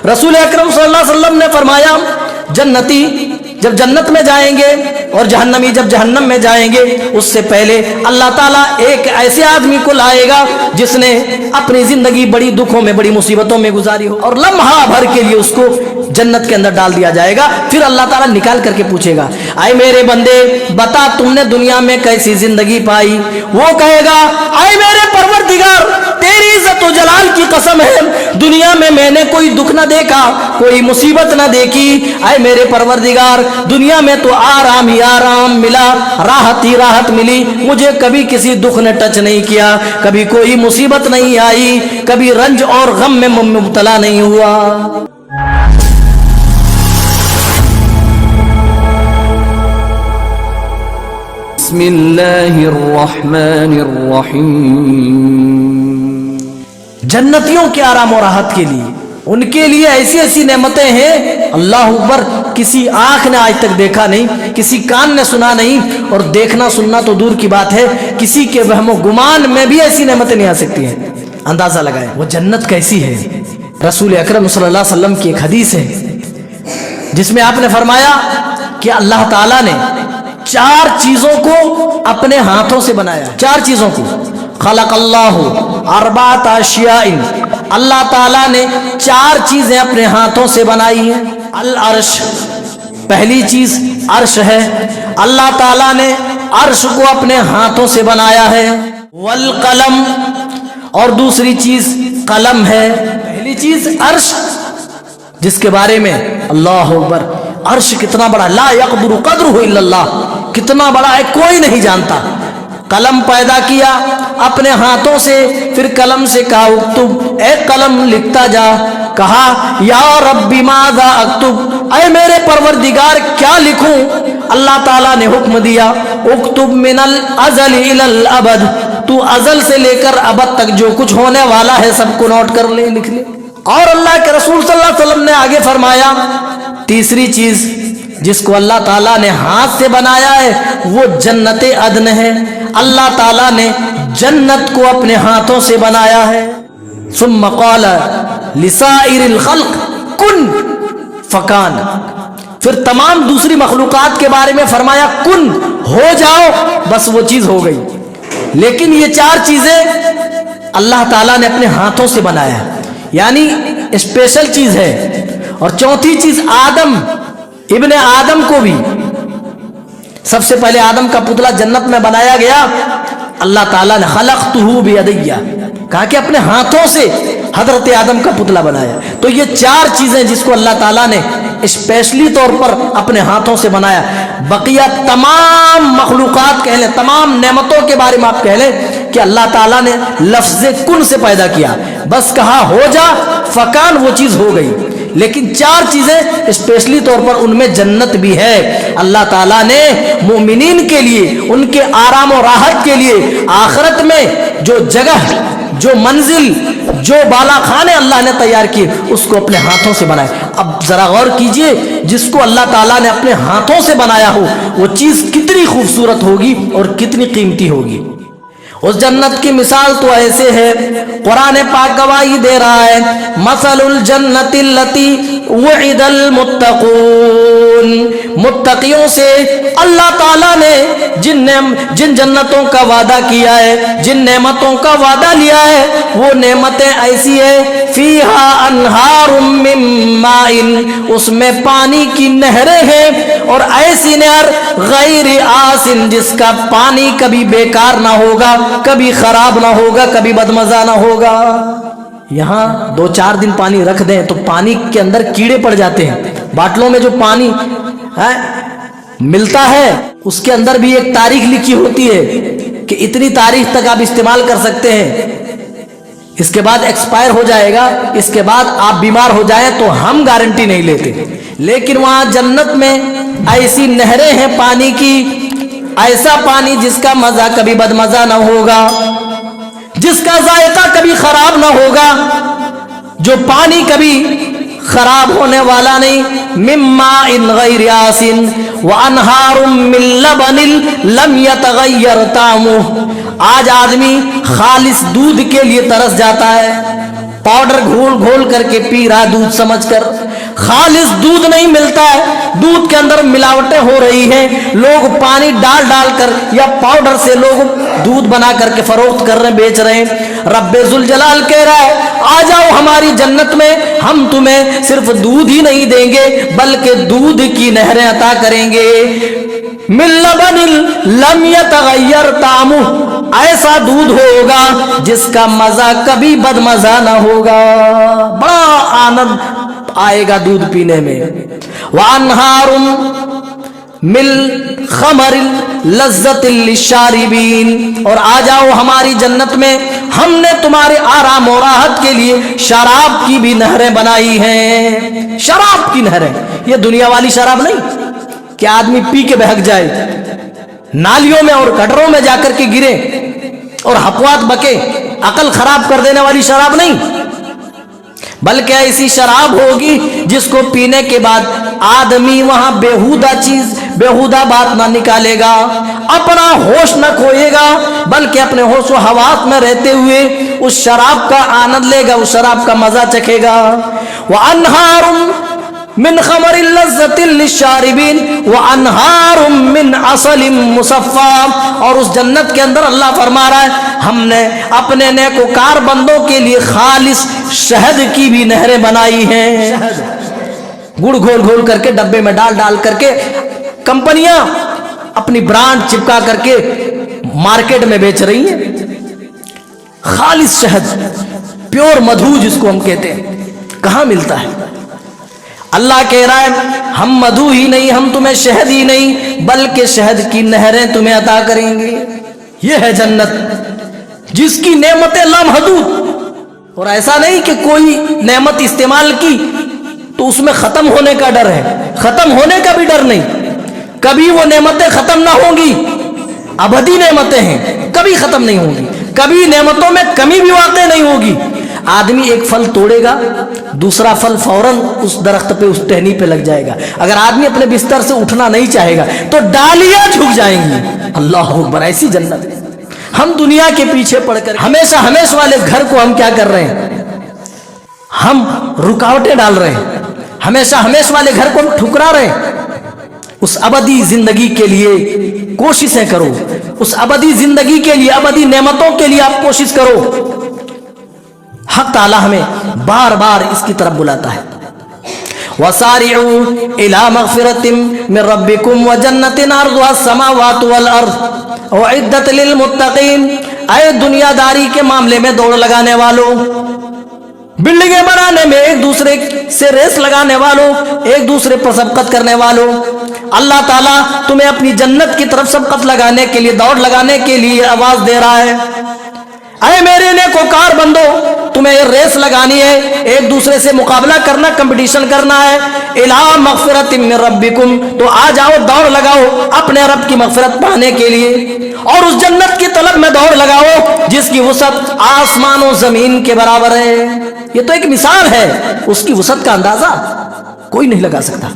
रसूल अकरम सल्लल्लाहु अलैहि वसल्लम ने फरमाया, जन्नती जब जन्नत में जाएंगे और जहन्नमी जब जहन्नम में जाएंगे, उससे पहले अल्लाह ताला एक ऐसे आदमी को लाएगा जिसने अपनी जिंदगी बड़ी दुखों में, बड़ी मुसीबतों में गुजारी हो, और लम्हा भर के लिए उसको जन्नत के अंदर डाल दिया जाएगा। फिर अल्लाह ताला निकाल करके पूछेगा, आए मेरे बंदे बता तुमने दुनिया में कैसी जिंदगी पाई? वो कहेगा, आए मेरे परवरदिगार तेरी इज्जत व जलाल की कसम है, दुनिया में मैंने कोई दुख ना देखा, कोई मुसीबत ना देखी। आए मेरे परवरदिगार दुनिया में तो आराम ही आराम मिला, राहत ही राहत मिली, मुझे कभी किसी दुख ने टच नहीं किया, कभी कोई मुसीबत नहीं आई, कभी रंज और गम में मुब्तला नहीं हुआ। बिस्मिल्लाहिर रहमानिर रहीम। जन्नतियों के आराम और राहत के लिए, उनके लिए ऐसी ऐसी नेमतें हैं, अल्लाह अकबर, किसी आंख ने आज तक देखा नहीं, किसी कान ने सुना नहीं, और देखना सुनना तो दूर की बात है, किसी के वहमो गुमान में भी ऐसी नेमतें नहीं आ सकती हैं। अंदाजा लगाएं वो जन्नत कैसी है। रसूल अकरम सल्लल्लाहु अलैहि वसल्लम की एक हदीस है जिसमें आपने फरमाया कि अल्लाह ताला ने 4 चीजों को अपने हाथों से बनाया। 4 चीजों को खलक़ल्लाहु अर्बात अशियाइन, अल्लाह ताला ने 4 चीजें अपने हाथों से बनाई हैं। अल अर्श, पहली चीज अर्श है, अल्लाह ताला ने अर्श को अपने हाथों से बनाया है। वल कलम, और दूसरी चीज कलम है। पहली चीज अर्श, जिसके बारे में अल्लाह अकबर, अर्श कितना बड़ा, ला यक़दुरु क़द्रुहु इल्लल्लाह, कितना बड़ा है कोई नहीं जानता। कलम पैदा किया अपने हाथों से, फिर कलम से कहा उक्तुब, ए कलम लिखता जा। कहा या रब्बी माज़ा अक्तुब, ऐ मेरे परवरदिगार क्या लिखूं? अल्लाह ताला ने हुक्म दिया, उक्तुब मिनल अज़ल इलल अबद, तू अज़ल से लेकर अबद तक जो कुछ होने वाला है सबको नोट कर ले, लिख ले। और अल्लाह के रसूल सल्लल्लाहु अलैहि वसल्लम ने आगे फरमाया, तीसरी चीज जिसको अल्लाह ताला ने हाथ से बनाया है वो जन्नत अदन है। अल्लाह ताला ने जन्नत को अपने हाथों से बनाया है। सुम्मा क़ाल लिसाइरिल खल्क़ कुन फकान, फिर तमाम दूसरी मखलूकात के बारे में फरमाया कुन, हो जाओ, बस वो चीज हो गई। लेकिन ये 4 चीजें अल्लाह ताला ने अपने हाथों से बनाया, यानी स्पेशल चीज है। और चौथी चीज आदम, इब्ने आदम को भी सबसे पहले आदम का पुतला जन्नत में बनाया गया। अल्लाह ताला ने खलक़तुहु बियदिया, कहा कि अपने हाथों से हजरत आदम का पुतला बनाया। तो ये 4 चीजें जिसको अल्लाह ताला ने स्पेशली तौर पर अपने हाथों से बनाया। बकिया तमाम मखलूकात कह लें, तमाम नेमतों के बारे में आप कह लें कि अल्लाह ताला ने लफ्ज़े कुन से पैदा किया, बस कहा हो जा, फकान, वो चीज हो गई। लेकिन 4 चीजें स्पेशली तौर पर उनमें जन्नत भी है। अल्लाह ताला ने मोमिनीन के लिए, उनके आराम और राहत के लिए आखिरत में जो जगह, जो मंजिल, जो बाला खाने अल्लाह ने तैयार किए, उसको अपने हाथों से बनाया। अब जरा गौर कीजिए, जिसको अल्लाह ताला ने अपने हाथों से बनाया हो वो चीज कितनी खूबसूरत होगी और कितनी कीमती होगी। उस जन्नत की मिसाल तो ऐसे है, कुरान पाक गवाही दे रहा है, मसलुल जन्नतिल लती वुइदल मुत्तकून, मुत्तकियों से अल्लाह ताला ने जिन जन्नतों का वादा किया है, जिन नेमतों का वादा लिया है, वो नेमतें ऐसी है, फीहा अनहारुम मिन माइन, उसमें पानी की नहरें हैं, और ऐसी नहर गैर आसिन, जिसका पानी कभी बेकार ना होगा, कभी खराब ना होगा, कभी बदमजा ना होगा। यहाँ 2-4 दिन पानी रख दें तो पानी के अंदर कीड़े पड़ जाते हैं। बाटलों में जो पानी है मिलता है उसके अंदर भी एक तारीख लिखी होती है कि इतनी तारीख तक आप इस्तेमाल कर सकते हैं, इसके बाद एक्सपायर हो जाएगा, इसके बाद आप बीमार हो जाएं तो हम गारंटी नहीं लेते। लेकिन वहां जन्नत में ऐसी नहरें हैं पानी की, ऐसा पानी जिसका मजा कभी बदमजा ना होगा, जिसका जायका कभी खराब ना होगा, जो पानी कभी खराब होने वाला नहीं। मिम्मा इन गैर आसिन व अनहारुम मिन लबनिल लम यतगय्यर तामुह, आज आदमी खालिस दूध के लिए तरस जाता है, पाउडर घोल घोल करके पी रहा दूध समझकर। खालिस दूध नहीं मिलता है, दूध के अंदर मिलावटें हो रही हैं। लोग पानी डाल डाल कर या पाउडर से लोग दूध बना करके फरोख्त कर रहे हैं, बेच रहे हैं। रब्बे जुल जलाल कह रहा है आ जाओ हमारी जन्नत में, हम तुम्हें सिर्फ दूध ही नहीं देंगे बल्कि दूध की नहरें अता करेंगे। मिन लबनिल लम यतगय्यर तामुह, ऐसा दूध होगा जिसका मजा कभी बदमजा ना होगा, बड़ा आनंद आएगा दूध पीने में। वअन्हारुम मिल खमरिल लज्जतिल लिशारिबीन, और आ जाओ हमारी जन्नत में, हमने तुम्हारे आराम और राहत के लिए शराब की भी नहरें बनाई हैं। शराब की नहरें, ये दुनिया वाली शराब नहीं कि आदमी पी के बहक जाए, नालियों में और गटरों में जाकर के गिरे और हकवात बके, अकल खराब कर देने वाली शराब नहीं, बल्कि ऐसी शराब होगी जिसको पीने के बाद आदमी वहां बेहुदा चीज, बेहुदा बात ना निकालेगा, अपना होश न खोएगा, बल्कि अपने होश व हवास में रहते हुए उस शराब का आनंद लेगा, उस शराब का मजा चखेगा। वह अनहारुम मिन खमरिल लज्जतिल लिशारिबीन व अनहारुम मिन असलिम मुसफ़्फ़ा, और उस जन्नत के अंदर अल्लाह फरमा रहा है हमने अपने नेकोकार बंदों के लिए खालिस शहद की भी नहरें बनाई हैं। गुड़ घोल घोल करके डब्बे में डाल डाल करके कंपनियां अपनी ब्रांड चिपका करके मार्केट में बेच रही हैं। खालिस शहद, प्योर मधु जिसको हम कहते हैं, कहां मिलता है? अल्लाह कह रहा है हम मधु ही नहीं, हम तुम्हें शहद ही नहीं बल्कि शहद की नहरें तुम्हें अता करेंगे। यह है जन्नत जिसकी नेमतें लामहदूद, और ऐसा नहीं कि कोई नेमत इस्तेमाल की तो उसमें खत्म होने का डर है, खत्म होने का भी डर नहीं, कभी वो नेमतें खत्म ना होंगी, अबदी नेमतें हैं, कभी खत्म नहीं होंगी, कभी नेमतों में कमी भी वाक़ई नहीं होगी। आदमी एक फल तोड़ेगा, दूसरा फल फौरन उस दरख्त पे, उस टहनी पे लग जाएगा। अगर आदमी अपने बिस्तर से उठना नहीं चाहेगा तो डालियां झुक जाएंगी। अल्लाह अकबर, ऐसी जन्नत। हम दुनिया के पीछे पड़कर हमेशा हमेशा वाले घर को हम क्या कर रहे हैं, हम रुकावटें डाल रहे हैं, हमेशा हमेशा वाले घर को हम ठुकरा रहे हैं। उस अबदी जिंदगी के लिए कोशिशें करो, उस अबदी जिंदगी के लिए, अबदी नेमतों के लिए आप कोशिश करो। हक ताला हमें बार बार इसकी तरफ बुलाता है। वसारिउ इला मगफिरतिम मिन रब्बिकुम व जन्नतिन अर्दुहा समावातु वल अर्द उइद्दत लिल मुत्तकीन। ऐ दुनियादारी के मामले में दौड़ लगाने वालों, बिल्डिंगें बनाने में एक दूसरे से रेस लगाने वालों, एक दूसरे पर सबकत करने वालों, अल्लाह ताला तुम्हें अपनी जन्नत की तरफ सबकत लगाने के लिए, दौड़ लगाने के लिए आवाज दे रहा है। अरे मेरे नेकोकार बंदो, तुम्हें रेस लगानी है, एक दूसरे से मुकाबला करना, कंपटीशन करना है। इला मगफिरतिम मिन रब्बिकुम, तो आ जाओ, दौड़ लगाओ अपने रब की मगफिरत पाने के लिए, और उस जन्नत की तलब में दौड़ लगाओ जिसकी वसअत आसमान और जमीन के बराबर है। ये तो एक मिसाल है, उसकी वसअत का अंदाजा कोई नहीं लगा सकता।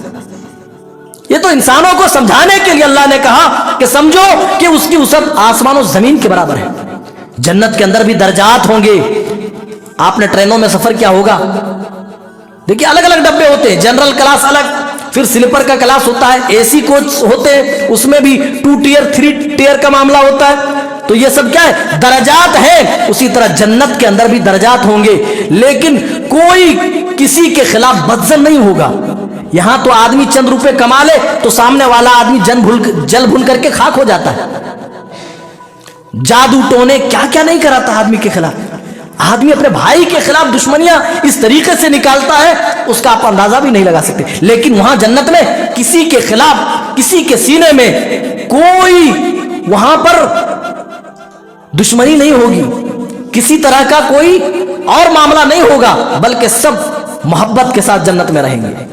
ये तो इंसानों को समझाने के लिए अल्लाह ने कहा कि समझो कि उसकी वसअत आसमान और जमीन के बराबर है। जन्नत के अंदर भी दर्जात होंगे। आपने ट्रेनों में सफर किया होगा, देखिए अलग अलग डब्बे होते हैं, जनरल क्लास अलग, फिर स्लीपर का क्लास होता है, एसी कोच होते हैं, उसमें भी 2 टियर 3 टियर का मामला होता है। तो ये सब क्या है, दर्जात है। उसी तरह जन्नत के अंदर भी दर्जात होंगे, लेकिन कोई किसी के खिलाफ बदजन नहीं होगा। यहां तो आदमी चंद रुपए कमा ले तो सामने वाला आदमी जल भुन करके खाक हो जाता है। जादू टोने क्या क्या नहीं कराता आदमी के खिलाफ। आदमी अपने भाई के खिलाफ दुश्मनियां इस तरीके से निकालता है, उसका आप अंदाजा भी नहीं लगा सकते। लेकिन वहां जन्नत में किसी के खिलाफ, किसी के सीने में कोई वहां पर दुश्मनी नहीं होगी, किसी तरह का कोई और मामला नहीं होगा, बल्कि सब मोहब्बत के साथ जन्नत में रहेंगे।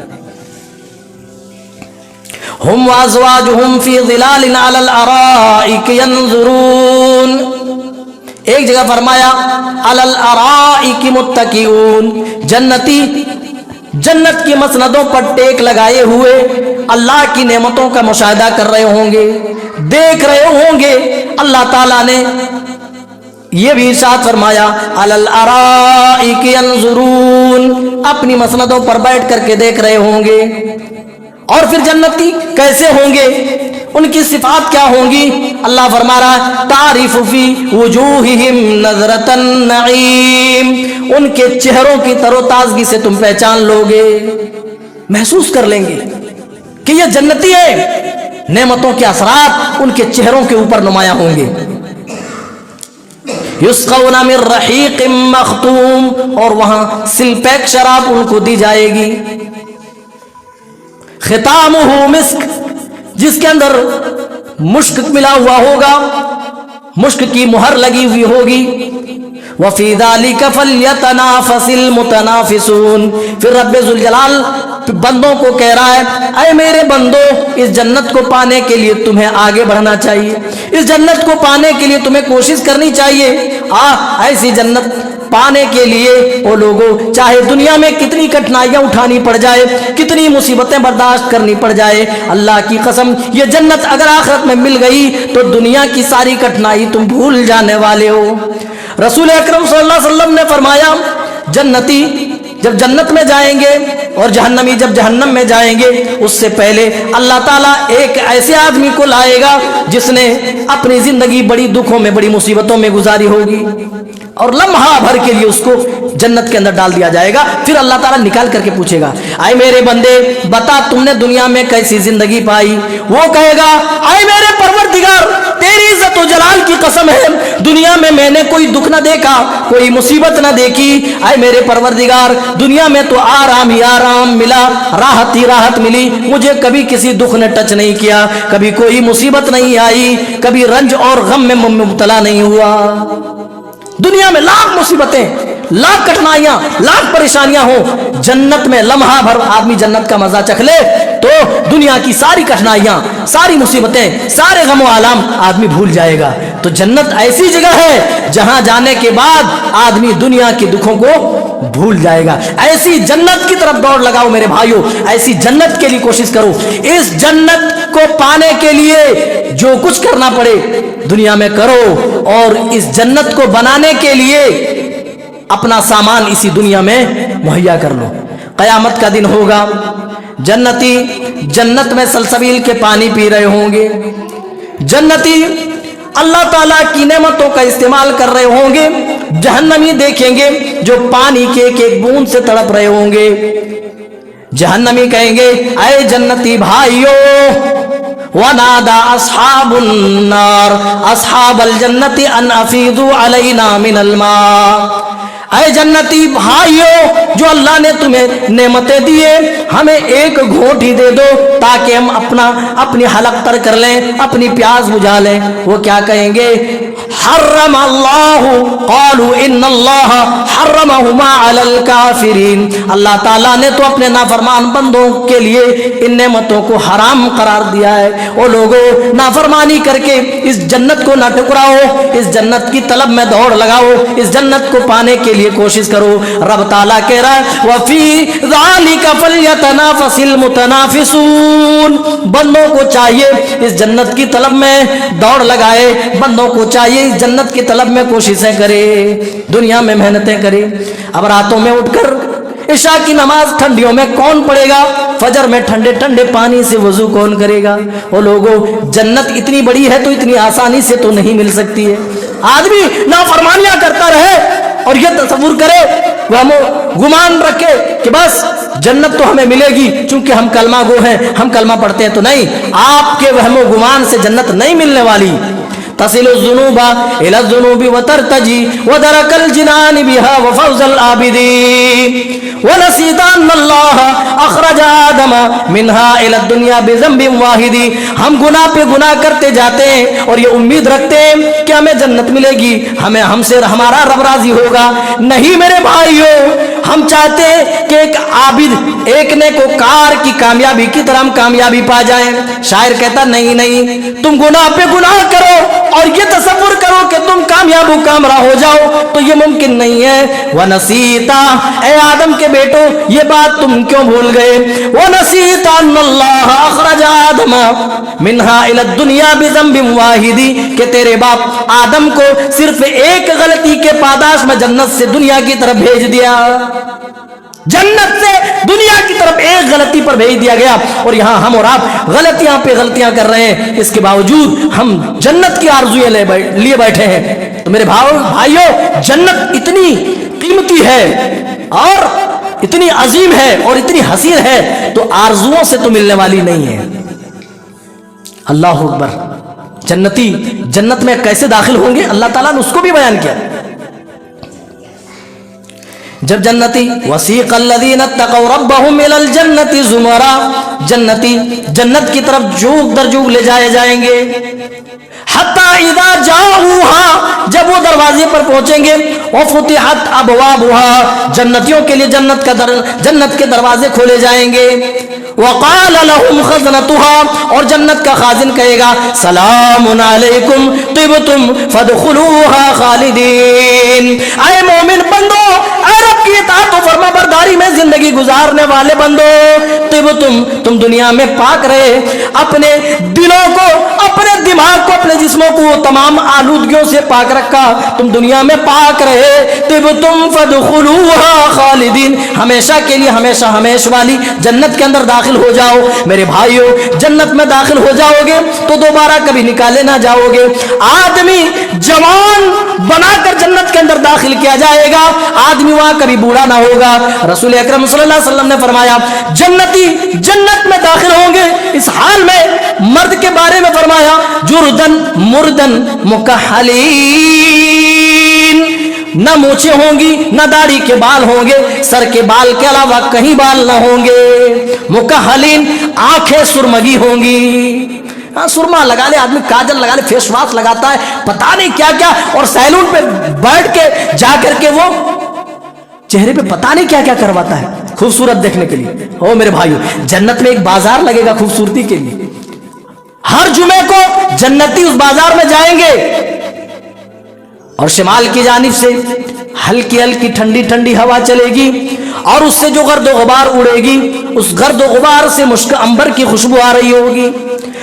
हुम वाज़वाजुहुम फी ज़िलालिन अलल अराइक यंज़ुरून। एक जगह फरमाया अलल अराइक मुत्तकीऊन, जन्नती जन्नत की मसनदों पर टेक लगाए हुए अल्लाह की नेमतों का मुशाहिदा कर रहे होंगे, देख रहे होंगे। अल्लाह ताला ने یہ بھی ارشاد فرمایا علل ارائک ینظرون، اپنی مسندوں پر بیٹھ کر کے دیکھ رہے ہوں گے۔ اور پھر جنتی کیسے ہوں گے، ان کی صفات کیا ہوں گی؟ اللہ فرما رہا تعرف فی وجوہہم نظرۃ النعیم، ان کے چہروں کی تر و تازگی سے تم پہچان لو گے، محسوس کر لیں گے کہ یہ جنتی ہے۔ نعمتوں کے اثرات ان کے چہروں کے اوپر نمایاں ہوں گے۔ یسقون من رحیق مختوم، اور وہاں سل پیک شراب ان کو دی جائے گی۔ ختامہ مسک، جس کے اندر مشک ملا ہوا ہوگا، مشک کی مہر لگی ہوئی ہوگی۔ وفی ذلک فلیتنافس المتنافسون، پھر رب ذوالجلال بندوں کو کہہ رہا ہے اے میرے بندو، اس جنت کو پانے کے لیے تمہیں آگے بڑھنا چاہیے، اس جنت کو پانے کے لیے تمہیں کوشش کرنی چاہیے۔ ایسی جنت پانے کے لیے وہ لوگوں چاہے دنیا میں کتنی کٹھنائیاں اٹھانی پڑ جائے، کتنی مصیبتیں برداشت کرنی پڑ جائے، اللہ کی قسم یہ جنت اگر آخرت میں مل گئی تو دنیا کی ساری کٹھنائی تم بھول جانے والے ہو۔ رسول اکرم صلی اللہ علیہ وسلم نے فرمایا جنتی جب جنت میں جائیں گے اور جہنمی جب جہنم میں جائیں گے، اس سے پہلے اللہ تعالیٰ ایک ایسے آدمی کو لائے گا جس نے اپنی زندگی بڑی دکھوں میں بڑی مصیبتوں میں گزاری ہوگی، اور لمحہ بھر کے لیے اس کو جنت کے اندر ڈال دیا جائے گا۔ پھر اللہ تعالیٰ نکال کر کے پوچھے گا اے میرے بندے بتا تم نے دنیا میں کیسی زندگی پائی؟ وہ کہے گا اے میرے پروردگار تیری عزت و جلال کی قسم ہے دنیا میں نے کوئی دکھ نہ دیکھا، کوئی مصیبت نہ دیکھی۔ اے میرے پروردگار دنیا میں تو آرام ہی آرام ملا، راحت ہی راحت ملی، مجھے کبھی کسی دکھ نے ٹچ نہیں کیا، کبھی کوئی مصیبت نہیں آئی، کبھی رنج اور غم میں مبتلا نہیں ہوا۔ دنیا میں لاکھ مصیبتیں، لاکھ کٹھنائیاں، لاکھ پریشانیاں ہوں، جنت میں لمحہ بھر آدمی جنت کا مزہ چکھ لے تو دنیا کی ساری کٹھنائیاں، ساری مصیبتیں، سارے غم و آلام آدمی بھول جائے گا۔ تو جنت ایسی جگہ ہے جہاں جانے کے بعد آدمی دنیا کے دکھوں کو بھول جائے گا۔ ایسی جنت کی طرف دوڑ لگاؤ میرے بھائیوں، ایسی جنت کے لیے کوشش کرو۔ اس جنت کو پانے کے لیے جو کچھ کرنا پڑے دنیا میں کرو، اور اس جنت کو بنانے کے لیے اپنا سامان اسی دنیا میں مہیا کر لو۔ قیامت کا دن ہوگا، جنتی جنت میں سلسبیل کے پانی پی رہے ہوں گے، جنتی اللہ تعالیٰ کی نعمتوں کا استعمال کر رہے ہوں گے، جہنمی دیکھیں گے جو پانی کے ایک ایک بوند سے تڑپ رہے ہوں گے۔ جہنمی کہیں گے اے جنتی بھائیو، وَنَادَى أَصْحَابُ النَّارِ أَصْحَابَ الْجَنَّةِ أَنْ أَفِيضُوا عَلَيْنَا مِنَ الْمَاءِ، اے جنتی بھائیو جو اللہ نے تمہیں نعمتیں دیے ہمیں ایک گھونٹ ہی دے دو تاکہ ہم اپنی حلق تر کر لیں، اپنی پیاس بجھا لیں۔ وہ کیا کہیں گے؟ حرم اللہ، قالوا ان اللہ حرمہما علی الکافرین، اللہ تعالیٰ نے تو اپنے نافرمان بندوں کے لیے ان نعمتوں کو حرام قرار دیا ہے۔ وہ لوگوں نافرمانی کر کے اس جنت کو نہ ٹکراؤ، اس جنت کی طلب میں دوڑ لگاؤ، اس جنت کو پانے کے لیے کوشش کرو۔ رب تعالیٰ کہہ رہا ہے وَفِي ذَلِكَ فَلْيَتَنَافَسِ الْمُتَنَافِسُونَ، بندوں کو چاہیے اس جنت کی طلب میں دوڑ لگائے، بندوں کو چاہیے اس جنت کی طلب میں کوششیں کرے، دنیا میں محنتیں کرے۔ اب راتوں میں اٹھ کر عشاء کی نماز ٹھنڈیوں میں کون پڑھے گا؟ فجر میں ٹھنڈے ٹھنڈے پانی سے وضو کون کرے گا؟ وہ لوگوں جنت اتنی بڑی ہے تو اتنی آسانی سے تو نہیں مل سکتی ہے۔ آدمی نافرمانیاں کرتا رہے اور یہ تصور کرے، وہ گمان رکھے کہ بس جنت تو ہمیں ملے گی چونکہ ہم کلمہ گو ہیں، ہم کلمہ پڑھتے ہیں، تو نہیں، آپ کے وہم و گمان سے جنت نہیں ملنے والی۔ تصل الذنوب الى الذنوب وترتجي ودرك الجنان بها وفوز العابدين ونسيت ان الله اخرج آدم منها الى الدنيا بذنب واحد۔ ہم گناہ پہ گناہ کرتے جاتے ہیں اور یہ امید رکھتے ہیں کہ ہمیں جنت ملے گی، ہم سے ہمارا رب راضی ہوگا۔ نہیں میرے بھائیو، ہم چاہتے ہیں کہ ایک عابد، ایک نیکوکار کی کامیابی کی طرح ہم کامیابی پا جائیں۔ شاعر کہتا نہیں، تم گناہ پہ گناہ کرو اور یہ تصور کرو کہ تم کامیاب و کامرا ہو جاؤ, تو یہ ممکن نہیں ہے. وَنَسِيتَ, اے آدم کے بیٹو یہ بات تم کیوں بھول گئے؟ وَنَسِيتَ أَنَّ اللَّهَ أَخْرَجَ آدَمَ مِنْهَا إِلَى الدُّنْيَا بِذَنْبٍ وَاحِدٍ, کہ تیرے باپ آدم کو صرف ایک غلطی کے پاداش میں جنت سے دنیا کی طرف بھیج دیا. جنت سے دنیا کی طرف ایک غلطی پر بھیج دیا گیا, اور یہاں ہم اور آپ غلطیاں پہ غلطیاں کر رہے ہیں. اس کے باوجود ہم جنت کی آرزویں لیے بیٹھے ہیں. تو میرے بھائیو, جنت اتنی قیمتی ہے اور اتنی عظیم ہے اور اتنی حسین ہے, تو آرزوؤں سے تو ملنے والی نہیں ہے. اللہ اکبر. جنتی جنت میں کیسے داخل ہوں گے اللہ تعالیٰ نے اس کو بھی بیان کیا. جب جنتی وسیق الذین اتقوا ربهم الى الجنۃ زمرا, جنتی جنت کی طرف جوگ در جوگ لے جائے جائیں گے. حتی اذا جاؤوها, جب وہ دروازے پر پہنچیں گے. وفتحت ابوابها, جنتیوں کے لیے جنت کے دروازے کھولے جائیں گے. وقال لهم خزنتها, اور جنت کا خازن کہے گا سلام علیکم طبتم فادخلوها خالدین. اے مومن بندو, اے رب کی اطاعت و فرما برداری میں زندگی گزارنے والے بندو, تم دنیا میں پاک رہے, اپنے دلوں کو, اپنے دماغ کو, اپنے جسموں کو تمام آلودگیوں سے پاک رکھا, تم دنیا میں پاک رہے. تم فادخلوها خالدین, ہمیشہ کے لیے ہمیشہ ہمیش والی جنت کے اندر داخل ہو جاؤ. میرے بھائیو, جنت میں داخل ہو جاؤ گے تو دوبارہ کبھی نکالے نہ جاؤ گے. آدمی جوان بنا کر جنت کے اندر داخل کیا جائے گا, آدمی وہاں کبھی بوڑھا نہ ہوگا. رسول اکرم صلی اللہ علیہ وسلم نے فرمایا جنتی جنت میں داخل ہوں گے اس حال میں, مرد کے بارے میں فرمایا جردن مردن مکحلین, نہ مونچھیں ہوں گی, نہ داڑھی کے بال ہوں گے, سر کے بال کے علاوہ کہیں بال نہ ہوں گے. مکحلین, آنکھیں سرمگی ہوں گی. ہاں, سرما لگا لے آدمی, کاجل لگا لے, فیس واش لگاتا ہے, پتہ نہیں کیا کیا, اور سیلون پہ بیٹھ کے جا کر کے وہ چہرے پہ پتہ نہیں کیا کیا کرواتا ہے خوبصورت دیکھنے کے لیے. او میرے بھائیو, جنت میں ایک بازار لگے گا خوبصورتی کے لیے. ہر جمعے کو جنتی اس بازار میں جائیں گے, اور شمال کی جانب سے ہلکی ہلکی ٹھنڈی ٹھنڈی ہوا چلے گی, اور اس سے جو گرد و غبار اڑے گی, اس گرد و غبار سے مشک عنبر کی خوشبو آ رہی ہوگی.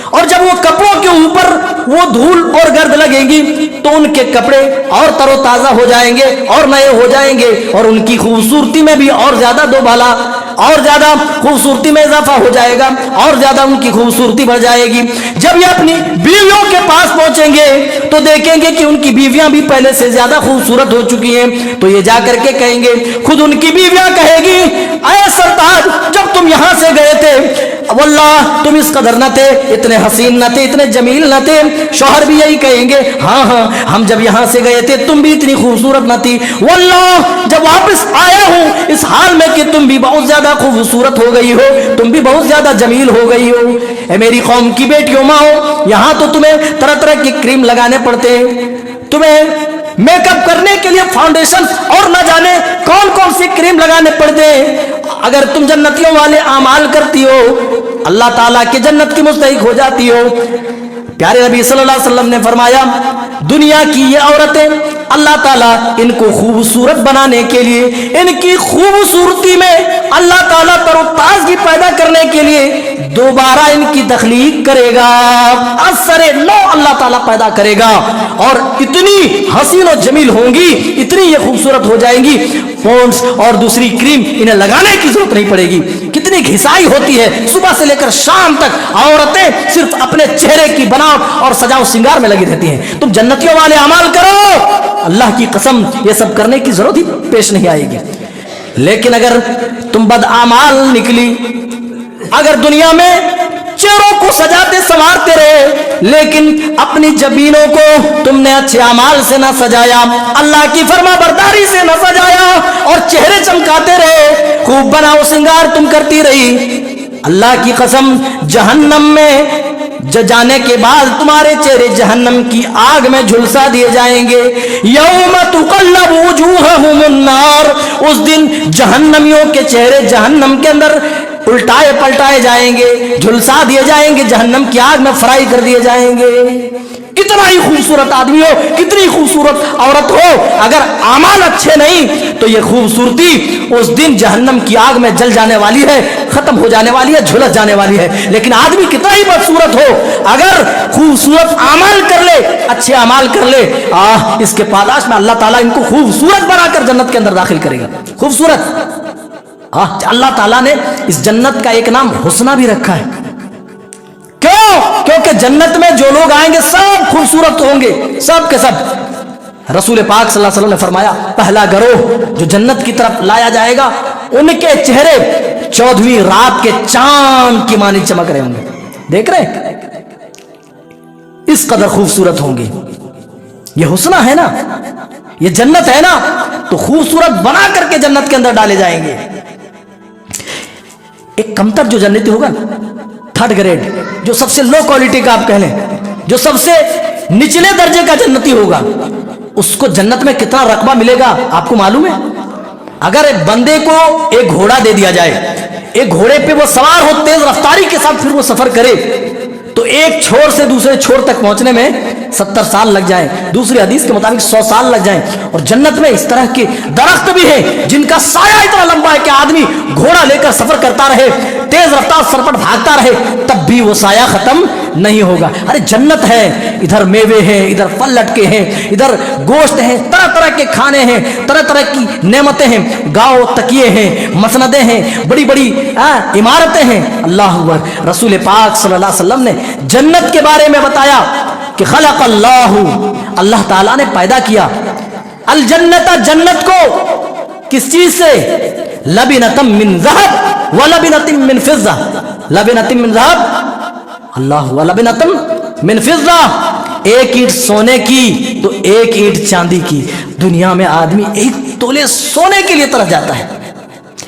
اور جب وہ کپڑوں کے اوپر وہ دھول اور گرد لگیں گی تو ان کے کپڑے اور تر و تازہ ہو جائیں گے اور نئے ہو جائیں گے, اور ان کی خوبصورتی میں بھی اور زیادہ دوبالا, اور زیادہ خوبصورتی میں اضافہ ہو جائے گا, اور زیادہ ان کی خوبصورتی بڑھ جائے گی. جب یہ اپنی بیویوں کے پاس پہنچیں گے تو دیکھیں گے کہ ان کی بیویاں بھی پہلے سے زیادہ خوبصورت ہو چکی ہیں. تو یہ جا کر کے کہیں گے, خود ان کی بیویاں کہے گی اے سرتاج, جب تم یہاں سے گئے تھے واللہ تم اس قدر نہ تھے, اتنے حسین نہ تھے, اتنے جمیل نہ تھے. شوہر بھی یہی کہیں گے, ہاں ہاں ہم جب یہاں سے گئے تھے تم بھی اتنی خوبصورت نہ تھی, واللہ جب واپس آیا ہوں اس حال میں کہ تم بھی بہت زیادہ خوبصورت ہو گئی ہو, تم بھی بہت زیادہ جمیل ہو گئی ہو. اے میری قوم کی بیٹیوں ماں ہو, یہاں تو تمہیں طرح طرح کی کریم لگانے پڑتے ہیں, تمہیں میک اپ کرنے کے لیے فاؤنڈیشن اور نہ جانے کون کون سی کریم لگانے پڑتے ہیں. اگر تم جنتیوں والے اعمال کرتی ہو, اللہ تعالیٰ کی جنت کی مستحق ہو جاتی ہو. پیارے نبی صلی اللہ علیہ وسلم نے فرمایا دنیا کی یہ عورتیں اللہ تعالیٰ ان کو خوبصورت بنانے کے لیے, ان کی خوبصورتی میں اللہ تعالیٰ تر و تازگی پیدا کرنے کے لیے دوبارہ ان کی تخلیق کرے گا, اثر نو اللہ تعالیٰ پیدا کرے گا, اور اتنی حسین و جمیل ہوں گی, اتنی یہ خوبصورت ہو جائیں گی, پونڈس اور دوسری کریم انہیں لگانے کی ضرورت نہیں پڑے گی. کتنی گھسائی ہوتی ہے, صبح سے لے کر شام تک عورتیں صرف اپنے چہرے کی بناوٹ اور سجاؤ سنگار میں لگی رہتی ہیں. تم جنتیوں والے اعمال کرو, اللہ کی قسم یہ سب کرنے کی ضرورت ہی پیش نہیں آئے گی. لیکن اگر تم بد اعمال نکلی, اگر دنیا میں چہروں کو سجاتے سنوارتے رہے لیکن اپنی جبینوں کو تم نے اچھے اعمال سے نہ سجایا, اللہ کی فرما برداری سے نہ سجایا, اور چہرے چمکاتے رہے, خوب بناؤ سنگار تم کرتی رہی, اللہ کی قسم جہنم میں جانے کے بعد تمہارے چہرے جہنم کی آگ میں جھلسا دیے جائیں گے. یوم تقلب وجوہہم النار, اس دن جہنمیوں کے چہرے جہنم کے اندر الٹائے پلٹائے جائیں گے, جھلسا دیے جائیں گے, جہنم کی آگ میں فرائی کر دیے جائیں گے. कितना ही खूबसूरत आदमी हो, कितनी खूबसूरत औरत हो, अगर अमाल अच्छे नहीं तो ये खूबसूरती उस दिन जहन्नम की आग में जल जाने वाली है, खत्म हो जाने वाली है, झुलस जाने वाली है। लेकिन आदमी कितना ही बदसूरत हो, अगर खूबसूरत अमाल कर ले, अच्छे अमाल कर ले, इसके पादाश में अल्लाह ताला इनको खूबसूरत बनाकर जन्नत के अंदर दाखिल करेगा। खूबसूरत, अल्लाह ताला ने इस जन्नत का एक नाम हुस्ना भी रखा है। क्यों? क्योंकि जन्नत में जो लोग आएंगे सब खूबसूरत होंगे, सब के सब। रसूल पाक सल्लल्लाहु अलैहि वसल्लम ने फरमाया, पहला गिरोह जो जन्नत की तरफ लाया जाएगा, उनके चेहरे 14वीं रात के चांद की मानी चमक रहे होंगे। देख रहे हैं? इस कदर खूबसूरत होंगे। ये हुस्ना है ना, ये जन्नत है ना, तो खूबसूरत बना करके जन्नत के अंदर डाले जाएंगे। एक कमतर जो जन्नती होगा, थर्ड ग्रेड, जो सबसे लो क्वालिटी का आप कह लें, जो सबसे निचले दर्जे का जन्नती होगा, उसको जन्नत में कितना रकबा मिलेगा आपको मालूम है? अगर एक बंदे को एक घोड़ा दे दिया जाए, एक घोड़े पे वो सवार हो, तेज रफ्तारी के साथ फिर वो सफर करे, तो एक छोर से दूसरे छोर तक पहुंचने में 70 साल लग जाए, दूसरी हदीस के मुताबिक 100 साल लग जाए। और जन्नत में इस तरह के दरख्त भी हैं जिनका साया इतना लंबा है कि आदमी घोड़ा लेकर सफर करता रहे, तेज रफ्तार सर पर भागता रहे, तब भी वो साया खत्म नहीं होगा। अरे जन्नत है, इधर मेवे हैं, इधर फल लटके हैं, इधर गोश्त है, तरह तरह के खाने हैं, तरह तरह की नेमतें हैं, गाँव तकिए हैं, मसनदें हैं, बड़ी बड़ी इमारतें हैं। अल्लाह अकबर। रसूल पाक सल्लल्लाहु अलैहि वसल्लम ने जन्नत के बारे में बताया कि खलक अल्लाह ताला ने पैदा किया अल जन्नत, जन्नत को किस चीज से? लबिनतम मिन ज़हब व लबिनतम मिन फिज़्ज़ा, लबिनतम मिन ज़हब अल्लाह व लबिनतम मिन फिज़्ज़ा, एक ईंट सोने की तो एक ईंट चांदी की। दुनिया में आदमी एक तोले सोने के लिए तरस जाता है,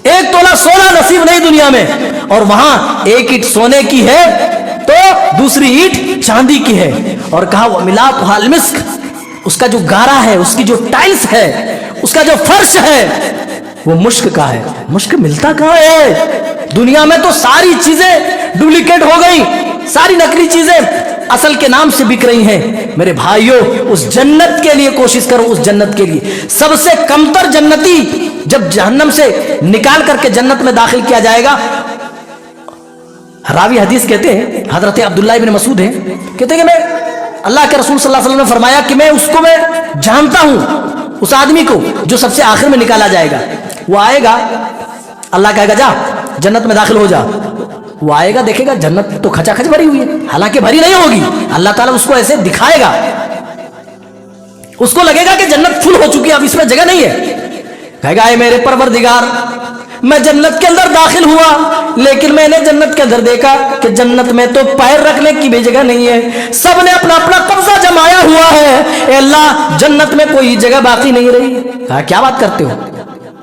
एक तोला सोना नसीब नहीं दुनिया में, और वहां एक ईंट सोने की है तो दूसरी ईंट चांदी की है। और कहा वो मिलात हाल मिस्क, उसका जो गारा है, उसकी जो टाइल्स है, उसका जो फर्श है, वो मुश्क का है। मुश्क मिलता कहाँ है? दुनिया में तो सारी चीजें डुप्लीकेट हो गई, सारी नकली चीजें असल के नाम से बिक रही हैं। मेरे भाइयों, उस जन्नत के लिए कोशिश करो, उस जन्नत के लिए। सबसे कमतर जन्नती जब जहन्नम से निकाल करके जन्नत में दाखिल किया जाएगा, रावी हदीस कहते हैं, हजरत अब्दुल्ला इब्न मसूद है, कहते हैं कि मैं अल्लाह के रसूल सल्लल्लाहु अलैहि वसल्लम ने फरमाया कि मैं जानता हूं उस आदमी को जो सबसे आखिर में निकाला जाएगा। वो आएगा, अल्लाह कहेगा जा जन्नत में दाखिल हो जा। वो आएगा, देखेगा जन्नत तो खचाखच भरी हुई है, हालांकि भरी नहीं होगी। अल्लाह ताला उसको ऐसे दिखाएगा, उसको लगेगा कि जन्नत फुल हो चुकी है, अब इसमें जगह नहीं है। कहेगा ऐ मेरे परवरदिगार, मैं जन्नत के अंदर दाखिल हुआ, लेकिन मैंने जन्नत के अंदर देखा कि जन्नत में तो पैर रखने की भी जगह नहीं है, सबने अपना अपना कब्जा जमाया हुआ है। ए अल्लाह, जन्नत में कोई जगह बाकी नहीं रही। कहा क्या बात करते हो,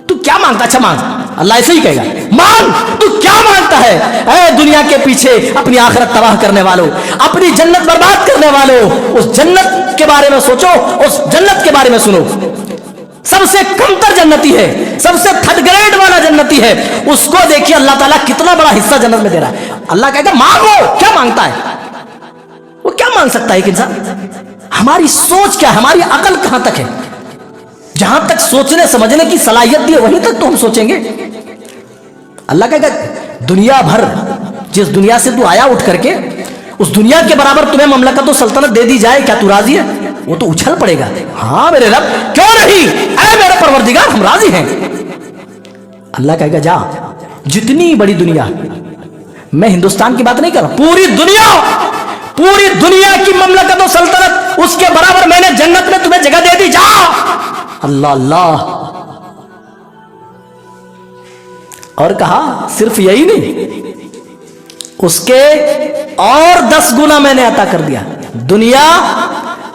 तू क्या मांगता? अच्छा मांग। अल्लाह ऐसे ही कहेगा, मांग, तू क्या मांगता है? ऐ दुनिया के पीछे अपनी आखिरत तबाह करने वालों, अपनी जन्नत बर्बाद करने वालों, उस जन्नत के बारे में सोचो, उस जन्नत के बारे में सुनो। सबसे कमतर जन्नती है, सबसे थर्ड ग्रेड वाला जन्नती है, उसको देखिए अल्लाह ताला कितना बड़ा हिस्सा जन्नत में दे रहा है। अल्लाह कहता मांगो, क्या मांगता है? वो क्या मांग सकता है एक इंसान? हमारी सोच क्या है, हमारी अकल कहां तक है? जहां तक सोचने समझने की सलाहियत दी है वहीं तक तो हम सोचेंगे। अल्लाह कहेगा दुनिया भर, जिस दुनिया से तू आया उठ करके, उस दुनिया के बराबर तुम्हें ममलकत और सल्तनत दे दी जाए, क्या तू राजी है? वो तो उछल पड़ेगा, हाँ मेरे रब, क्यों नहीं, ऐ मेरे परवरदिगार, हम राजी हैं। अल्लाह कहेगा जा, जितनी बड़ी दुनिया, मैं हिंदुस्तान की बात नहीं कर रहा, पूरी दुनिया की ममलकत और सल्तनत, उसके बराबर मैंने जन्नत में तुम्हें जगह दे दी, जा। अल्लाह अल्लाह। और कहा सिर्फ यही नहीं, उसके और 10 गुना मैंने अता कर दिया, दुनिया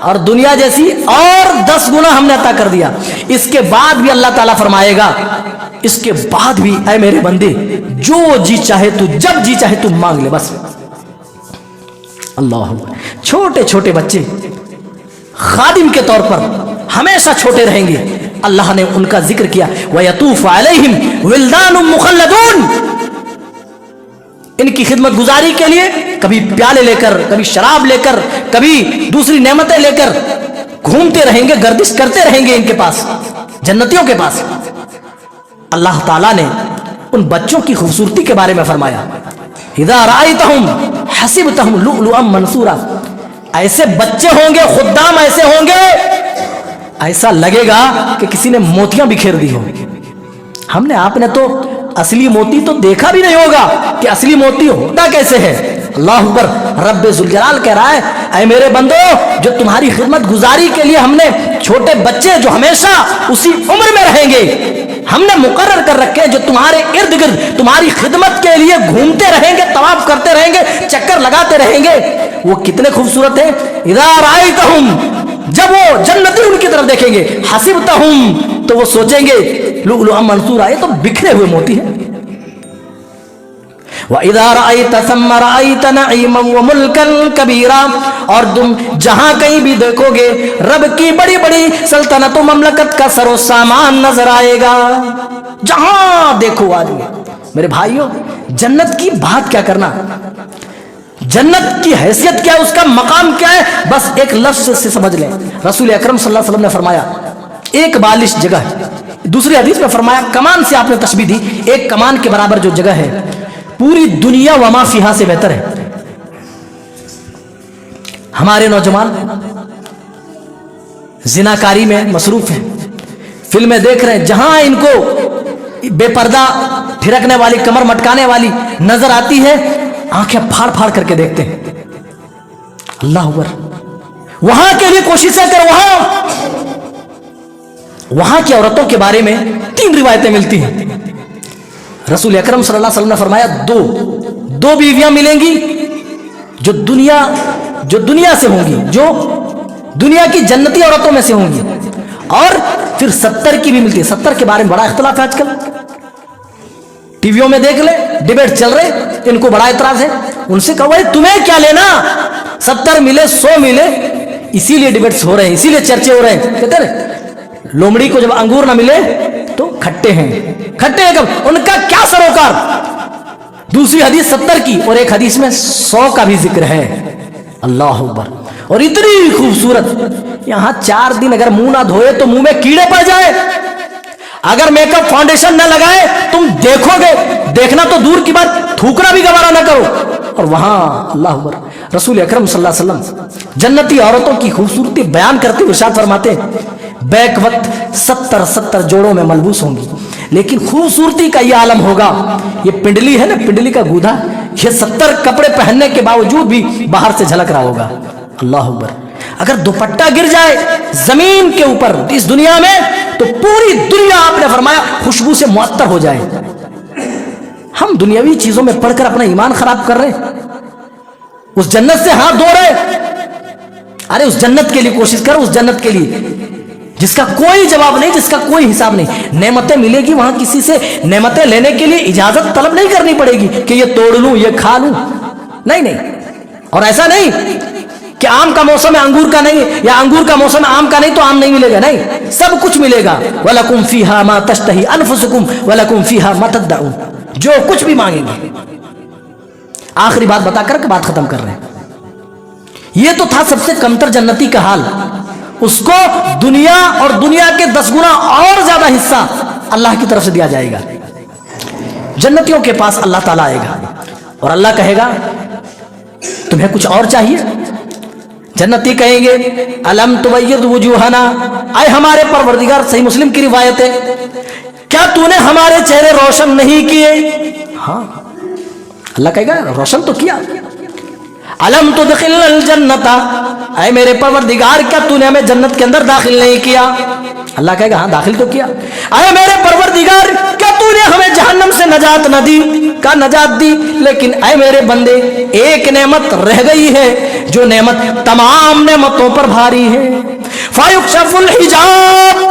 और दुनिया जैसी और 10 गुना हमने अता कर दिया। इसके बाद भी अल्लाह ताला फरमाएगा, इसके बाद भी ऐ मेरे बंदे, जो जी चाहे तू, जब जी चाहे तू मांग ले, बस। अल्लाह। छोटे छोटे बच्चे खादिम के तौर पर हमेशा छोटे रहेंगे। अल्लाह ने उनका जिक्र किया, वयतूफ अलैहिम विल्दानुम मुखल्लदून, इनकी खिदमत गुजारी के लिए कभी प्याले लेकर, कभी शराब लेकर, कभी दूसरी नेमतें लेकर घूमते रहेंगे, गर्दिश करते रहेंगे इनके पास, जन्नतियों के पास। अल्लाह ताला ने उन बच्चों की खूबसूरती के बारे में फरमाया, इज़ा राअयतहुम हसिबतहुम लुअलुअम मंसूरा, ऐसे बच्चे होंगे, खुद्दाम ऐसे होंगे, ऐसा लगेगा कि किसी ने मोतियां बिखेर दी हो। हमने आपने तो असली मोती तो देखा भी नहीं होगा कि असली मोती होता कैसे है। अल्लाह अकबर। रब्बे जुलजलाल कह रहा है, ऐ मेरे बंदो, जो तुम्हारी खिदमत गुजारी के लिए हमने छोटे बच्चे जो हमेशा उसी उम्र में रहेंगे हमने मुकर्रर कर रखे हैं, जो तुम्हारे इर्द गिर्द तुम्हारी खिदमत के लिए घूमते रहेंगे, तवाफ करते रहेंगे, चक्कर लगाते रहेंगे, वो कितने खूबसूरत हैं। इज़ा राअयतहुम, जब वो जन्नती उनकी तरफ देखेंगे, हसिबतहुम, तो वो सोचेंगे लुअलुअम मंसूरा, ये तो बिखरे हुए मोती हैं। वइज़ा राअयत सम्मा राअयत नईमन व मुल्कन कबीरा, और तुम जहां कहीं भी देखोगे रब की बड़ी बड़ी सल्तनत ममलकत का सरो सामान नजर आएगा, जहां देखो आदमी। मेरे भाइयों, जन्नत की बात क्या करना, जन्नत की हैसियत क्या है, उसका मकाम क्या है, बस एक लफ्ज से समझ लें। रसूल अकरम सल्लल्लाहु अलैहि वसल्लम ने फरमाया, एक बालिश जगह है। दूसरी हदीस में फरमाया, कमान से आपने तशबीह दी, एक कमान के बराबर जो जगह है पूरी दुनिया वमा फिहा से बेहतर है। हमारे नौजवान जिनाकारी में मसरूफ हैं, फिल्में देख रहे हैं, जहां इनको बेपर्दा थिरकने वाली, कमर मटकाने वाली नजर आती है, आंखें फाड़ फाड़ करके देखते हैं। अल्लाह अकबर। वहां के लिए कोशिशें कर, वहां की औरतों के बारे में 3 रिवायतें मिलती हैं। रसूल अकरम सल्लल्लाहु अलैहि वसल्लम ने फरमाया, दो बीवियां मिलेंगी जो दुनिया से होंगी, जो दुनिया की जन्नती औरतों में से होंगी, और फिर 70 की भी मिलती है। 70 के बारे में बड़ा इख्तिलाफ है आजकल, टीवियों में देख ले, डिबेट चल रहे, इनको बड़ा एतराज है। उनसे कहो भाई तुम्हें क्या लेना, 70 मिले 100 मिले, इसीलिए डिबेट्स हो रहे हैं, इसीलिए चर्चे हो रहे हैं। कहते हैं लोमड़ी को जब अंगूर ना मिले तो खट्टे हैं, खट्टे हैं कब, उनका क्या सरोकार। दूसरी हदीस 70 की, और एक हदीस में 100 का भी जिक्र है। अल्लाह अकबर। और इतनी खूबसूरत, यहां 4 दिन अगर मुंह ना धोए तो मुंह में कीड़े पड़ जाए, अगर मेकअप फाउंडेशन ना लगाए तुम देखोगे, देखना तो दूर की बात, थूकना भी गवारा ना करो। और वहां अल्लाह अकबर, रसूल अकरम सल्लल्लाहु अलैहि वसल्लम जन्नती औरतों की खूबसूरती बयान करते हुए इरशाद फरमाते हैं, बैक वक्त 70 जोड़ों में मलबूस होंगी, लेकिन खूबसूरती का यह आलम होगा, ये पिंडली है ना, पिंडली का गूदा, ये 70 कपड़े पहनने के बावजूद भी बाहर से झलक रहा होगा। अल्लाह अकबर। अगर दुपट्टा गिर जाए जमीन के ऊपर इस दुनिया में, तो पूरी दुनिया, आपने फरमाया, खुशबू से मुअत्तर हो जाए। हम दुनियावी चीजों में पढ़कर अपना ईमान खराब कर रहे हैं, उस जन्नत से हाथ धो रहे। अरे उस जन्नत के लिए कोशिश करो, उस जन्नत के लिए जिसका कोई जवाब नहीं, जिसका कोई हिसाब नहीं। नेमतें मिलेगी वहां, किसी से नेमतें लेने के लिए इजाजत तलब नहीं करनी पड़ेगी कि ये तोड़ लूं, ये खा लूं, नहीं। और ऐसा नहीं कि आम का मौसम है अंगूर का नहीं, या अंगूर का मौसम है आम का नहीं तो आम नहीं मिलेगा, नहीं, सब कुछ मिलेगा। वलकुम फीहा मा तश्तही अनफुसुकुम वलकुम फीहा मा तदउन, जो कुछ भी मांगेंगे। आखिरी बात बताकर के बात खत्म कर रहे हैं। ये तो था सबसे कमतर जन्नती का हाल, उसको दुनिया और दुनिया के 10 गुना और ज्यादा हिस्सा अल्लाह की तरफ से दिया जाएगा। जन्नतियों के पास अल्लाह ताला आएगा और अल्लाह कहेगा तुम्हें कुछ और चाहिए। जन्नती कहेंगे अलम तुबय्यद वुजूहना, आए हमारे परवरदिगार, सही मुस्लिम की रिवायत है, क्या तूने हमारे चेहरे रोशन नहीं किए। हाँ, अल्लाह कहेगा रोशन तो किया। अलम तुदखिलनल जन्नता, ऐ मेरे परवरदिगार क्या तूने हमें जन्नत के अंदर दाखिल नहीं किया। अल्लाह कहेगा हाँ दाखिल तो किया। अरे मेरे परवरदिगार क्या तूने हमें जहन्नम से नजात न दी, का नजात दी, लेकिन ऐ मेरे बंदे एक नेमत रह गई है, जो नेमत तमाम नेमतों पर भारी है। फायुक्शफुल हिजाब,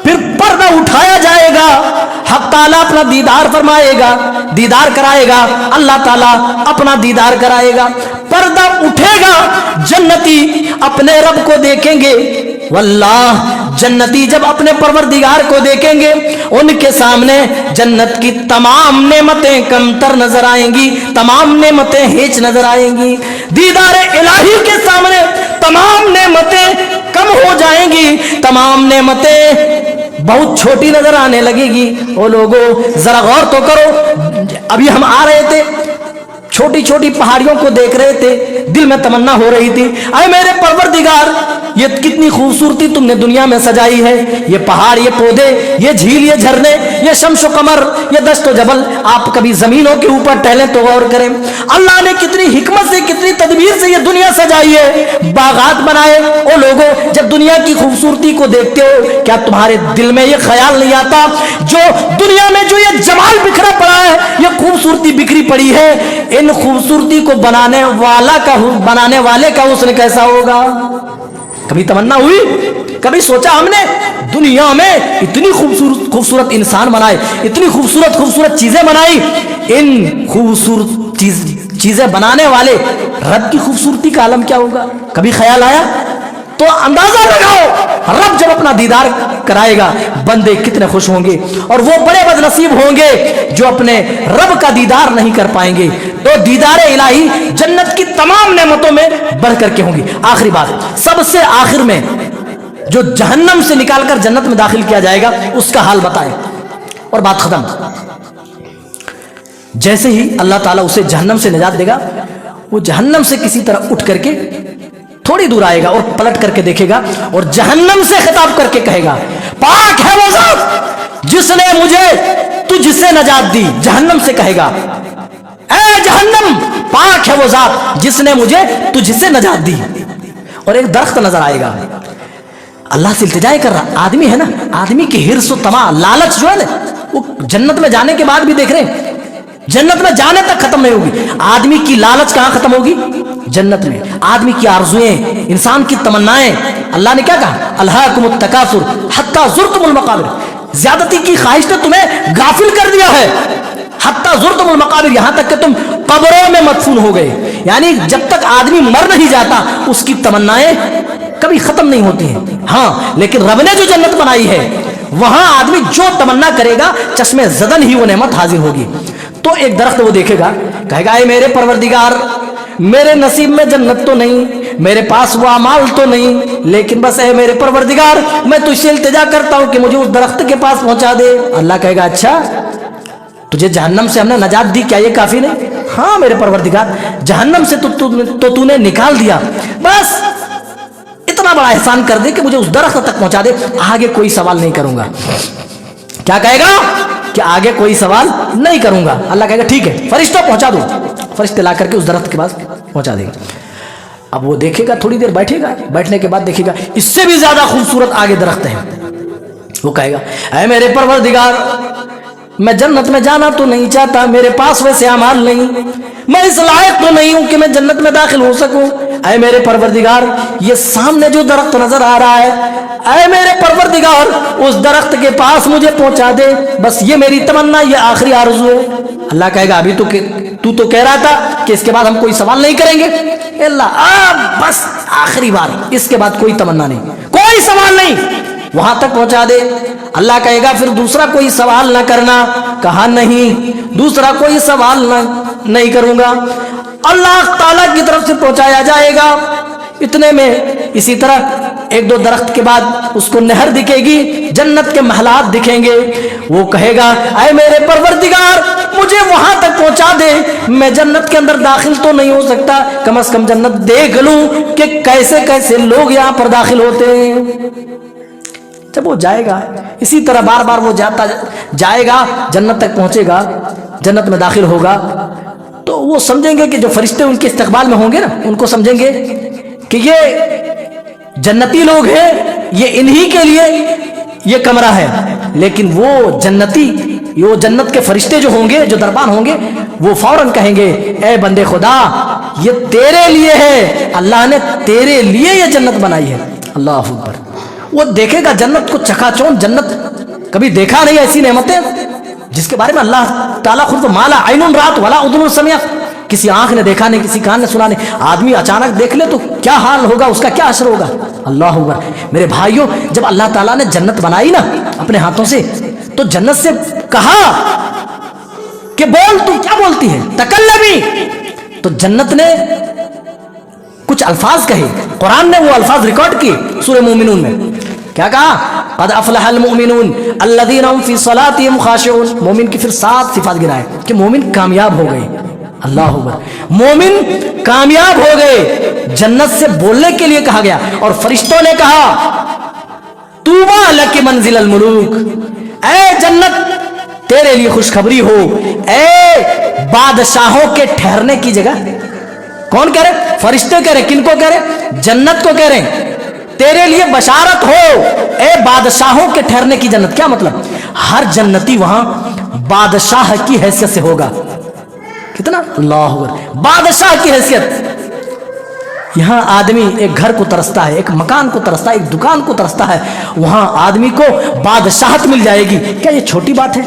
फिर पर्दा उठाया जाएगा, हक ताला अपना दीदार फरमाएगा, दीदार कराएगा, अल्लाह ताला अपना दीदार कराएगा, पर्दा उठेगा, जन्नती अपने रब को देखेंगे। वल्लाह जन्नती जब अपने परवरदिगार को देखेंगे, उनके सामने जन्नत की तमाम नेमतें कमतर नजर आएंगी, तमाम नेमतें हेच नजर आएंगी। दीदार इलाही के सामने तमाम नेमतें कम हो जाएंगी, तमाम नेमतें बहुत छोटी नजर आने लगेगी। ओ लोगों, जरा गौर तो करो, अभी हम आ रहे थे, छोटी छोटी पहाड़ियों को देख रहे थे, दिल में तमन्ना हो रही थी, अरे मेरे परवरदिगार, ये कितनी खूबसूरती तुमने दुनिया में सजाई है, ये पहाड़, ये पौधे, ये झील, ये झरने, ये शम्स कमर, ये दश्त जबल। आप कभी जमीनों के ऊपर टहलें तो गौर करें, अल्लाह ने कितनी हिकमत से, कितनी तदबीर से ये दुनिया सजाई है, बागात बनाए। ओ लोगों, जब दुनिया की खूबसूरती को देखते हो, क्या तुम्हारे दिल में ये ख्याल नहीं आता, जो दुनिया में जो ये जमाल बिखरा पड़ा है, ये खूबसूरती बिखरी पड़ी है, इन खूबसूरती को बनाने वाले का हुस्न कैसा होगा? कभी तमन्ना हुई, कभी सोचा हमने दुनिया में इतनी खूबसूरत इंसान बनाए, इतनी खूबसूरत चीजें बनाई, इन खूबसूरत चीजें बनाने वाले रब की खूबसूरती का आलम क्या होगा? कभी ख्याल आया? तो अंदाजा लगाओ, रब जब अपना दीदार कराएगा, बंदे कितने खुश होंगे, और वो बड़े बदनसीब होंगे जो अपने रब का दीदार नहीं कर पाएंगे। तो दीदार इलाही जन्नत की तमाम नेमतों में बढ़ करके होंगी। आखिरी बात, सबसे आखिर में जो जहन्नम से निकालकर जन्नत में दाखिल किया जाएगा, उसका हाल बताएं और बात खत्म। जैसे ही अल्लाह ताला उसे जहन्नम से निजात देगा, वो जहन्नम से किसी तरह उठ करके थोड़ी दूर आएगा और पलट करके देखेगा और जहन्नम से खिताब करके कहेगा, पाक है वो ज़ात जिसने मुझे तुझसे नजात दी। जहन्नम से कहेगा, ऐ जहन्नम, पाक है वो ज़ात जिसने मुझे तुझसे नजात दी। और एक दरख्त नजर आएगा, अल्लाह से इल्तिजा कर रहा, आदमी है ना, आदमी की हिर्स व तमा, लालच जो है ना, वो जन्नत में जाने के बाद भी देख रहे हैं, जन्नत में जाने तक खत्म नहीं होगी। आदमी की लालच कहां खत्म होगी? जन्नत में। आदमी की आरज़ुएं, इंसान की तमन्नाएं, अल्लाह ने क्या कहा? अल्हाकुमुत तकासुर हत्ता ज़ुरतुमुल मकाबिर, ज्यादती की ख्वाहिश ने तुम्हें गाफिल कर दिया है, हत्ता ज़ुरतुमुल मकाबिर, यहां तक कि तुम कब्रों में मदफून हो गए। यानी जब तक आदमी मर नहीं जाता, उसकी तमन्नाएं कभी खत्म नहीं होती हैं। हाँ, लेकिन रब ने जो जन्नत बनाई है, वहां आदमी जो तमन्ना करेगा, चश्मे ज़दन ही वो नेमत हाजिर होगी। तो एक दरख्त वो देखेगा, कहेगा, ऐ मेरे परवरदिगार, मेरे नसीब में जन्नत तो नहीं, मेरे पास वो अमाल तो नहीं, लेकिन बस है मेरे परवरदिगार, मैं तुझसे इल्तिजा करता हूं कि मुझे उस दरख्त के पास पहुंचा दे। अल्लाह कहेगा, अच्छा तुझे जहन्नम से हमने नजात दी, क्या ये काफी नहीं? हाँ मेरे परवरदिगार, जहन्नम से तो तूने निकाल दिया, बस इतना बड़ा एहसान कर दे कि मुझे उस दरख्त तक पहुंचा दे, आगे कोई सवाल नहीं करूंगा। क्या कहेगा? कि आगे कोई सवाल नहीं करूंगा। अल्लाह कहेगा, ठीक है, फरिश्तों पहुंचा दो। फरिश्ते ला करके उस दरख्त के पास पहुंचा देगा। अब वो देखेगा, थोड़ी देर बैठेगा, बैठने के बाद देखेगा इससे भी ज्यादा खूबसूरत आगे दरख्त है। वो कहेगा, ऐ मेरे परवरदिगार, मैं जन्नत में जाना तो नहीं चाहता, मेरे पास वैसे अमाल नहीं, मैं इस लायक तो नहीं हूं कि मैं जन्नत में दाखिल हो सकूं। ऐ मेरे परवरदिगार, ये सामने जो दरख्त नजर आ रहा है, ऐ मेरे परवरदिगार, उस दरख्त के पास मुझे पहुंचा दे, बस ये मेरी तमन्ना, ये आखिरी आरज़ू है। अल्लाह कहेगा, अभी तू तो कह रहा था कि इसके बाद हम कोई सवाल नहीं करेंगे। अल्लाह, बस आखिरी बार, इसके बाद कोई तमन्ना नहीं, कोई सवाल नहीं, वहां तक पहुंचा दे। अल्लाह कहेगा, फिर दूसरा कोई सवाल ना करना। कहा, नहीं, दूसरा कोई सवाल नहीं करूंगा। अल्लाह ताला की तरफ से पहुंचाया जाएगा। इतने में इसी तरह एक दो दरख्त के बाद उसको नहर दिखेगी, जन्नत के महलात दिखेंगे। वो कहेगा, ऐ मेरे परवरदिगार, मुझे वहां तक पहुंचा दे, मैं जन्नत के अंदर दाखिल तो नहीं हो सकता, कम से कम जन्नत देख लूं कि कैसे कैसे लोग यहां पर दाखिल होते हैं। जब वो जाएगा, इसी तरह बार बार वो जाएगा, जन्नत तक पहुंचेगा, जन्नत में दाखिल होगा, तो वो समझेंगे कि जो फरिश्ते उनके इस्तकबाल में होंगे ना, उनको समझेंगे कि ये जन्नती लोग हैं, ये इन्हीं के लिए ये कमरा है। लेकिन वो जन्नती, वो जन्नत के फरिश्ते जो होंगे, जो दरबान होंगे, वो फौरन कहेंगे, ऐ बंदे खुदा, ये तेरे लिए है, अल्लाह ने तेरे लिए ये जन्नत बनाई है। अल्लाह अकबर। वो देखेगा जन्नत को चकाचौंध, जन्नत कभी देखा नहीं ऐसी नेमतें जिसके बारे में अल्लाह ताला खुद माला आइनुन रात वाला उदुन समियत, کسی آنکھ نے دیکھا نہیں, کسی کان نے سنا نہیں. آدمی اچانک دیکھ لے تو کیا حال ہوگا, اس کا کیا اثر ہوگا. اللہ اکبر. میرے بھائیوں, جب اللہ تعالیٰ نے جنت بنائی نا اپنے ہاتھوں سے, تو جنت سے کہا کہ بول, تم کیا بولتی ہے, تکلمی. تو جنت نے کچھ الفاظ کہے, قرآن نے وہ الفاظ ریکارڈ کیے سورہ مومنون میں. کیا کہا, قد افلح المؤمنون الذین هم فی صلاتهم خاشعون. مومن کی پھر 7 صفات گرائے کہ مومن کامیاب ہو گئے. اللہ اکبر. مومن کامیاب ہو گئے. جنت سے بولنے کے لیے کہا گیا, اور فرشتوں نے کہا طوبی لک منزل الملوک, اے جنت تیرے لیے خوشخبری ہو, اے بادشاہوں کے ٹھہرنے کی جگہ. کون کہہ رہے؟ فرشتے کہہ رہے. کن کو کہہ رہے؟ جنت کو کہہ رہے. تیرے لیے بشارت ہو, اے بادشاہوں کے ٹھہرنے کی جنت. کیا مطلب؟ ہر جنتی وہاں بادشاہ کی حیثیت سے ہوگا. کتنا؟ اللہ اکبر. بادشاہ کی حیثیت. یہاں آدمی ایک گھر کو ترستا ہے, ایک مکان کو ترستا ہے, ایک دکان کو ترستا ہے, وہاں آدمی کو بادشاہت مل جائے گی. کیا یہ چھوٹی بات ہے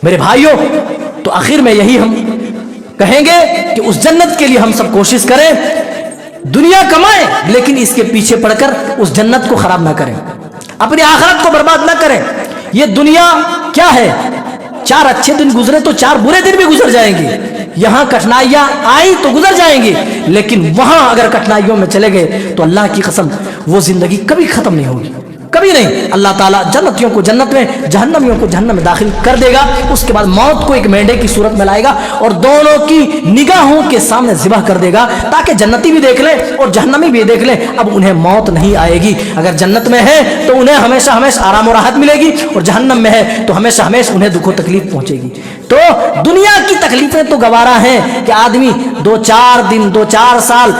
میرے بھائیوں؟ تو آخر میں یہی ہم کہیں گے کہ اس جنت کے لیے ہم سب کوشش کریں, دنیا کمائیں لیکن اس کے پیچھے پڑ کر اس جنت کو خراب نہ کریں, اپنی آخرت کو برباد نہ کریں. یہ دنیا کیا ہے, 4 اچھے دن گزرے تو 4 برے دن بھی گزر جائیں گے. یہاں کٹھنائیاں آئی تو گزر جائیں گی, لیکن وہاں اگر کٹھنائیوں میں چلے گئے تو اللہ کی قسم وہ زندگی کبھی ختم نہیں ہوگی, کبھی نہیں. اللہ تعالیٰ جنتیوں کو جنت میں, جہنمیوں کو جہنم میں داخل کر دے گا. اس کے بعد موت کو ایک مینڈے کی صورت میں لائے گا اور دونوں کی نگاہوں کے سامنے ذبح کر دے گا, تاکہ جنتی بھی دیکھ لے اور جہنمی بھی دیکھ لے. اب انہیں موت نہیں آئے گی. اگر جنت میں ہے تو انہیں ہمیشہ ہمیشہ آرام و راحت ملے گی, اور جہنم میں ہے تو ہمیشہ ہمیشہ انہیں دکھ و تکلیف پہنچے گی. تو دنیا کی تکلیفیں تو گوارا ہیں کہ آدمی 2-4 دن 2-4 سال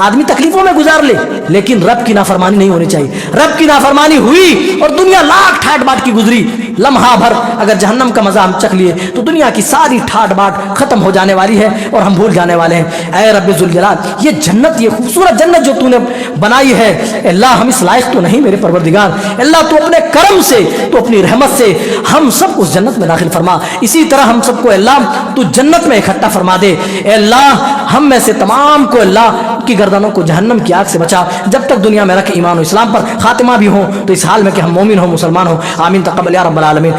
آدمی تکلیفوں میں گزار لے, لیکن رب کی نافرمانی نہیں ہونی چاہیے. رب کی نافرمانی ہوئی اور دنیا لاکھ ٹھاٹ باٹ کی گزری, لمحہ بھر اگر جہنم کا مزہ ہم چکھ لیے تو دنیا کی ساری ٹھاٹ باٹ ختم ہو جانے والی ہے اور ہم بھول جانے والے ہیں. اے رب ذوالجلال, یہ جنت, یہ خوبصورت جنت جو تو نے بنائی ہے, اللہ ہم اس لائق تو نہیں میرے پروردگار. اللہ تو اپنے کرم سے, تو اپنی رحمت سے ہم سب اس جنت میں داخل فرما. اسی طرح ہم سب کو اللہ تو جنت میں اکٹھا فرما دے. اے اللہ ہم میں سے تمام کو اللہ کی گردنوں کو جہنم کی آگ سے بچا. جب تک دنیا میں رکھ ایمان و اسلام پر خاتمہ بھی ہو تو اس حال میں کہ ہم مومن ہوں, مسلمان ہوں. آمین تقبل یا رب العالمین.